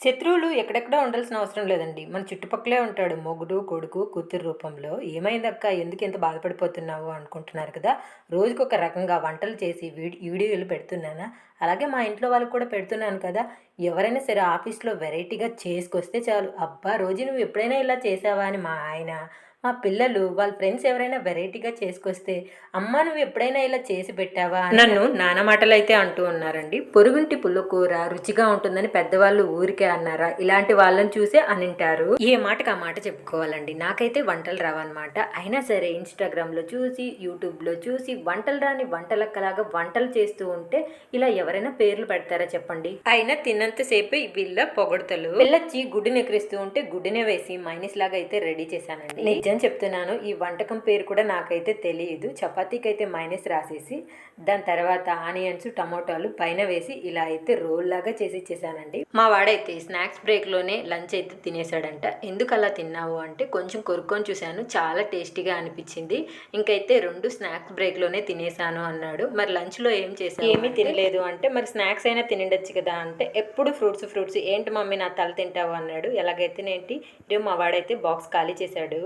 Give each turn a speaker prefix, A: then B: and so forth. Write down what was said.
A: శత్రువులు ఎక్కడెక్కడో ఉండాల్సిన అవసరం లేదండి. మన చుట్టుపక్కలే ఉంటాడు మొగుడు, కొడుకు, కూతురు రూపంలో. "ఏమైందక్కా? ఎందుకు ఇంత బాధపడిపోతున్నావు?" అనుకుంటున్నారు కదా! రోజుకొక రకంగా వంటలు చేసి వీడియోలు పెడుతున్నానా? అలాగే మా ఇంట్లో వాళ్ళకి కూడా పెడుతున్నాను కదా! ఎవరైనా సరే ఆఫీస్‌లో వెరైటీగా చేసుకొస్తే చాలు, "అబ్బా! రోజు నువ్వు ఎప్పుడైనా ఇలా చేశావా?" అని మా ఆయన, మా పిల్లలు వాళ్ళ ఫ్రెండ్స్ ఎవరైనా వెరైటీగా చేసుకొస్తే, "అమ్మ నువ్వు ఎప్పుడైనా ఇలా చేసి పెట్టావా?" అని నన్ను నానా మాటలైతే అంటూ ఉన్నారండి. పొరుగింటి పుల్లకూర రుచిగా ఉంటుందని పెద్దవాళ్ళు ఊరికే అన్నారా? ఇలాంటి వాళ్ళని చూసే అనింటారు. ఏ మాటకి ఆ మాట చెప్పుకోవాలండి. నాకైతే వంటలు రావన్నమాట. అయినా సరే ఇన్‌స్టాగ్రామ్‌లో చూసి, యూట్యూబ్‌లో చూసి వంటలు రాని వంటలక్కలాగా వంటలు చేస్తూ ఉంటే ఇలా ఎవరైనా పేర్లు పెడతారా చెప్పండి? అయినా తిన్నంత సేపే వీళ్ళ పొగడ్తలు. పిల్లొచ్చి గుడ్డుని ఎక్కిరిస్తూ ఉంటే గుడ్డునే వేసి మైనీస్ లాగా అయితే రెడీ చేశానండి. నిజం చెప్తున్నాను. ఈ వంటకం పేరు కూడా నాకైతే తెలియదు. చపాతీకైతే మైనస్ రాసేసి దాని తర్వాత ఆనియన్స్, టమోటాలు పైన వేసి ఇలా అయితే రోల్ లాగా చేసి ఇచ్చేసానండి. మా వాడైతే స్నాక్స్ బ్రేక్‌లోనే లంచ్ అయితే తినేసాడంట. ఎందుకు అలా తిన్నావు అంటే కొంచెం కొరుక్కొని చూశాను. చాలా టేస్టీగా అనిపించింది. ఇంకైతే 2 స్నాక్స్ బ్రేక్‌లోనే తినేసాను అన్నాడు. మరి లంచ్‌లో ఏం చేశావు? ఏమీ తినలేదు అంటే మరి స్నాక్స్ అయినా తినుండొచ్చు కదా! అంటే ఎప్పుడు ఫ్రూట్స్ ఏంటి మమ్మీ నా తల తింటావు అన్నాడు. ఎలాగైతేనేంటి మా వాడైతే బాక్స్ ఖాళీ చేశాడు.